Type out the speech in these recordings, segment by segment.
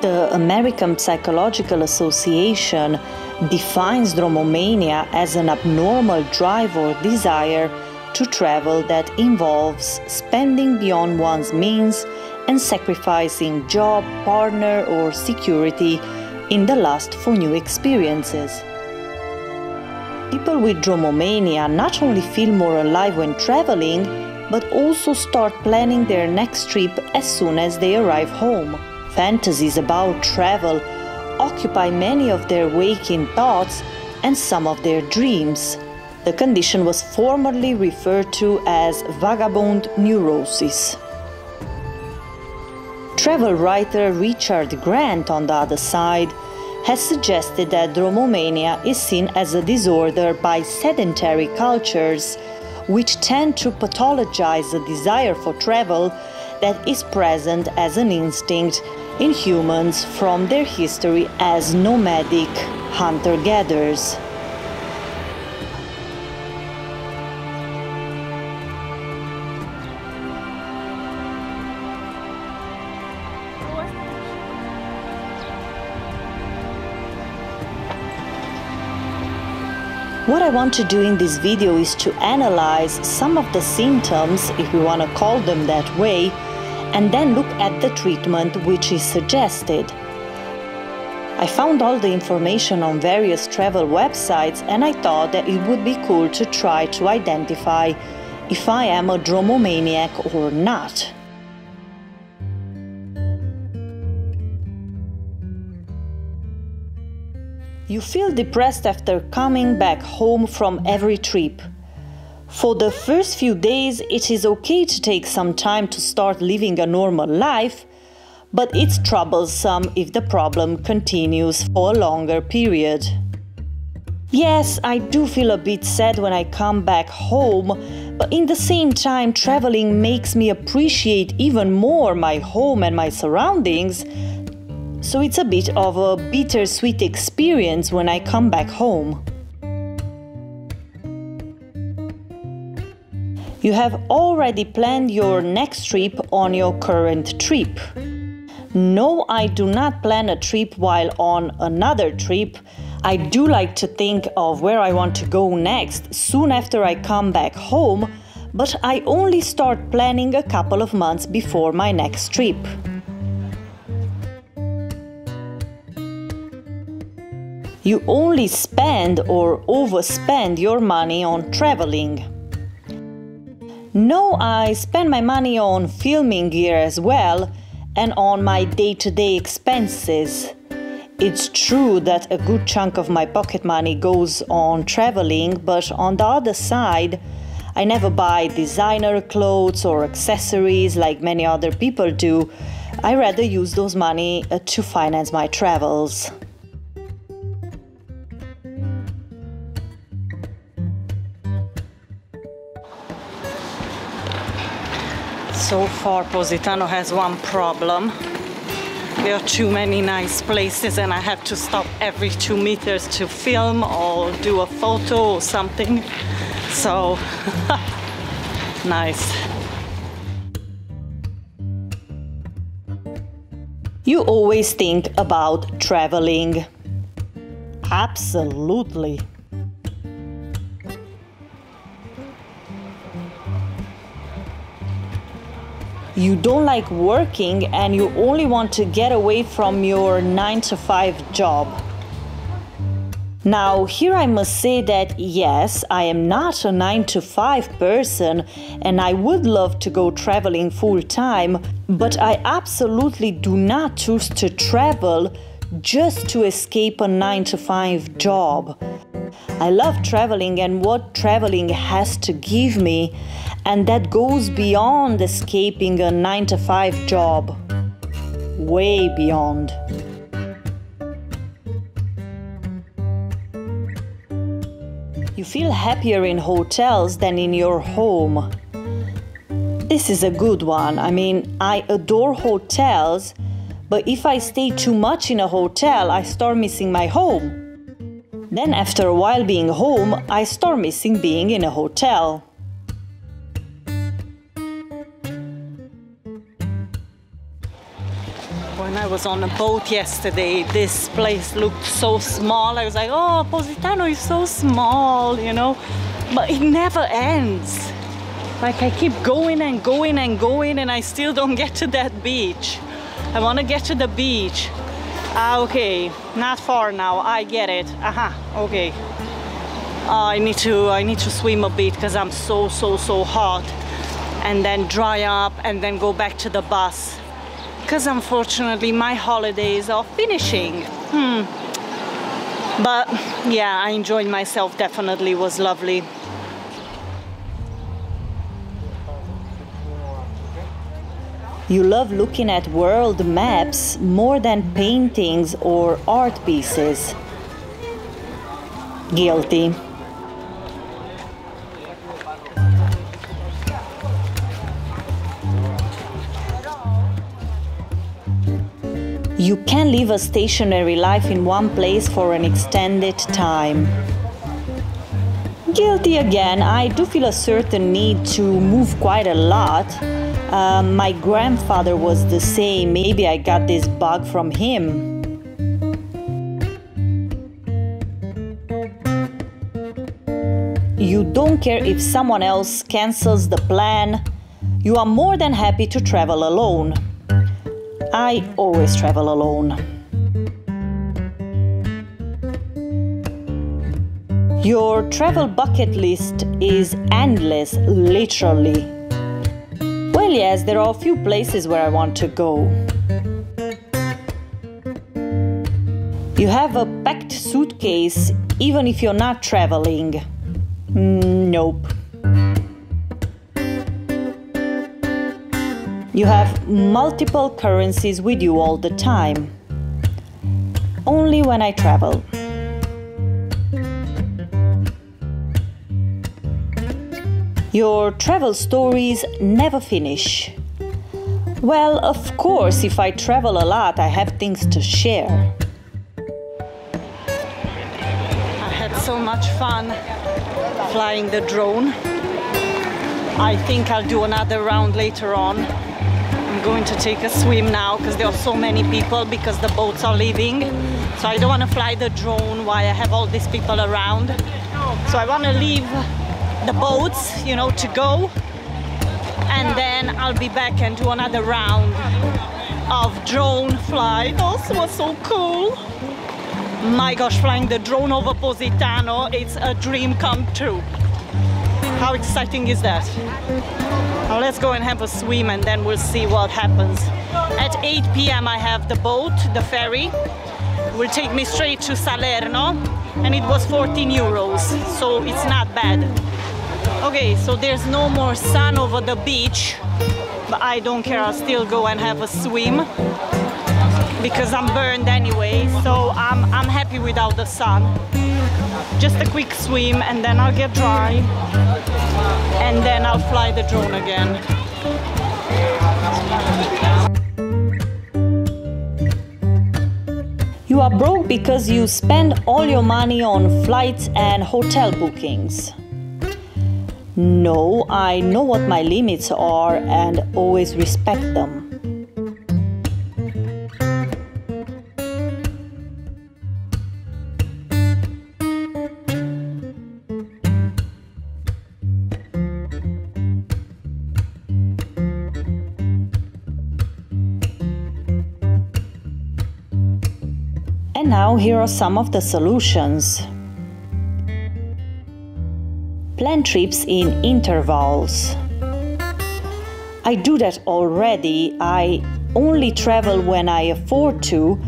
The American Psychological Association defines dromomania as an abnormal drive or desire to travel that involves spending beyond one's means and sacrificing job, partner, or security in the lust for new experiences. People with dromomania not only feel more alive when traveling, but also start planning their next trip as soon as they arrive home. Fantasies about travel occupy many of their waking thoughts and some of their dreams. The condition was formerly referred to as vagabond neurosis. Travel writer Richard Grant, on the other side, has suggested that dromomania is seen as a disorder by sedentary cultures, which tend to pathologize a desire for travel that is present as an instinct in humans from their history as nomadic hunter-gatherers. What I want to do in this video is to analyze some of the symptoms, if we want to call them that way, and then look at the treatment which is suggested. I found all the information on various travel websites, and I thought that it would be cool to try to identify if I am a dromomaniac or not. You feel depressed after coming back home from every trip. For the first few days, it is okay to take some time to start living a normal life, but it's troublesome if the problem continues for a longer period. Yes, I do feel a bit sad when I come back home, but in the same time, traveling makes me appreciate even more my home and my surroundings, so it's a bit of a bittersweet experience when I come back home. You have already planned your next trip on your current trip. No, I do not plan a trip while on another trip. I do like to think of where I want to go next soon after I come back home, but I only start planning a couple of months before my next trip. You only spend or overspend your money on traveling. No, I spend my money on filming gear as well and on my day-to-day expenses. It's true that a good chunk of my pocket money goes on traveling, but on the other side, I never buy designer clothes or accessories like many other people do. I rather use those money to finance my travels. So far, Positano has one problem. There are too many nice places and I have to stop every 2 meters to film or do a photo or something. So, nice. You always think about traveling. Absolutely. You don't like working and you only want to get away from your 9-to-5 job. Now, here I must say that yes, I am not a 9-to-5 person and I would love to go traveling full time, but I absolutely do not choose to travel just to escape a 9-to-5 job. I love traveling and what traveling has to give me, and that goes beyond escaping a 9-to-5 job. Way beyond. You feel happier in hotels than in your home. This is a good one. I mean, I adore hotels, but if I stay too much in a hotel, I start missing my home. Then after a while being home, I start missing being in a hotel. When I was on a boat yesterday, this place looked so small. I was like, oh, Positano is so small, you know, but it never ends. Like I keep going and going and going and I still don't get to that beach. I want to get to the beach. Okay, not far now, I get it. Okay. I need to swim a bit because I'm so hot, and then dry up and then go back to the bus. Because unfortunately my holidays are finishing. But yeah, I enjoyed myself, definitely, it was lovely. You love looking at world maps more than paintings or art pieces. Guilty. You can live a stationary life in one place for an extended time. Guilty again. I do feel a certain need to move quite a lot. My grandfather was the same. Maybe I got this bug from him. You don't care if someone else cancels the plan. You are more than happy to travel alone. I always travel alone. Your travel bucket list is endless, literally. Well, yes, there are a few places where I want to go. You have a packed suitcase even if you're not traveling. Nope. You have multiple currencies with you all the time. Only when I travel. Your travel stories never finish. Well, of course, if I travel a lot, I have things to share. I had so much fun flying the drone. I think I'll do another round later on. I'm going to take a swim now because there are so many people because the boats are leaving. So I don't want to fly the drone while I have all these people around. So I want to leave the boats, you know, to go. And then I'll be back and do another round of drone flight. Also was so cool. My gosh, flying the drone over Positano, it's a dream come true. How exciting is that? Now let's go and have a swim and then we'll see what happens. At 8 p.m. I have the boat, the ferry. It will take me straight to Salerno and it was 14 euros, so it's not bad. Okay, so there's no more sun over the beach, but I don't care, I'll still go and have a swim because I'm burned anyway, so I'm happy without the sun. Just a quick swim and then I'll get dry and then I'll fly the drone again. You are broke because you spend all your money on flights and hotel bookings. No, I know what my limits are and always respect them. And now here are some of the solutions. Plan trips in intervals. I do that already. I only travel when I afford to.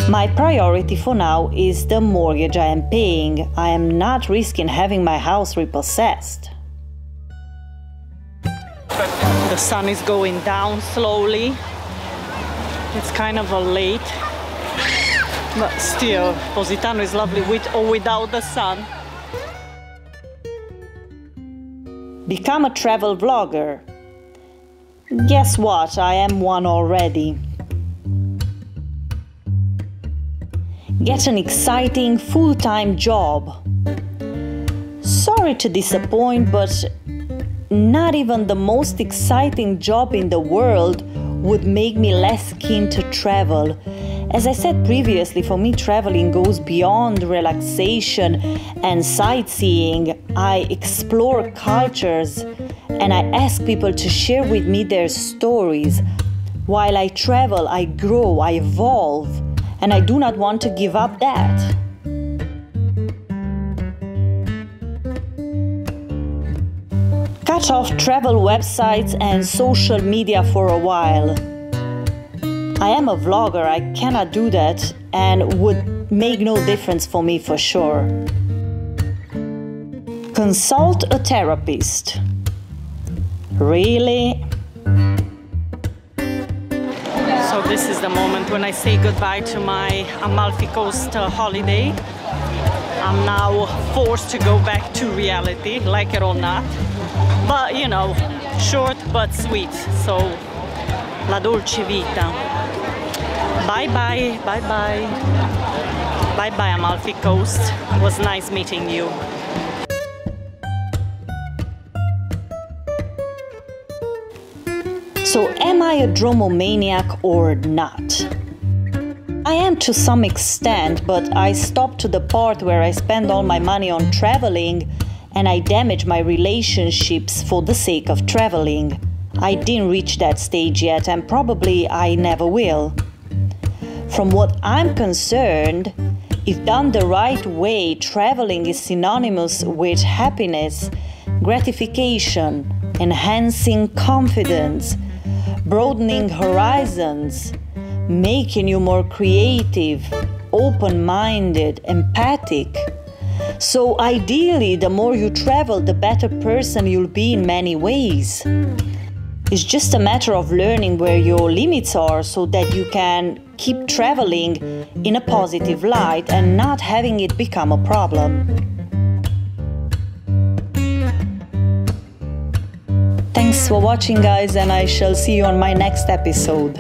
My priority for now is the mortgage I am paying. I am not risking having my house repossessed. The sun is going down slowly. It's kind of a late, but still, Positano is lovely with or without the sun. Become a travel vlogger. Guess what? I am one already. Get an exciting full-time job. Sorry to disappoint, but not even the most exciting job in the world would make me less keen to travel. As I said previously, for me traveling goes beyond relaxation and sightseeing. I explore cultures and I ask people to share with me their stories. While I travel, I grow, I evolve, and I do not want to give up that. Cut off travel websites and social media for a while. I am a vlogger, I cannot do that, and would make no difference for me for sure. Consult a therapist. Really? So this is the moment when I say goodbye to my Amalfi Coast holiday. I'm now forced to go back to reality, like it or not. But you know, short but sweet, so la dolce vita. Bye bye, bye bye. Bye bye Amalfi Coast, it was nice meeting you. So am I a dromomaniac or not? I am to some extent, but I stopped to the part where I spend all my money on traveling and I damage my relationships for the sake of traveling. I didn't reach that stage yet and probably I never will. From what I'm concerned, if done the right way, traveling is synonymous with happiness, gratification, enhancing confidence, broadening horizons, making you more creative, open-minded, empathic. So ideally, the more you travel, the better person you'll be in many ways. It's just a matter of learning where your limits are so that you can keep traveling in a positive light and not having it become a problem. Thanks for watching, guys, and I shall see you on my next episode.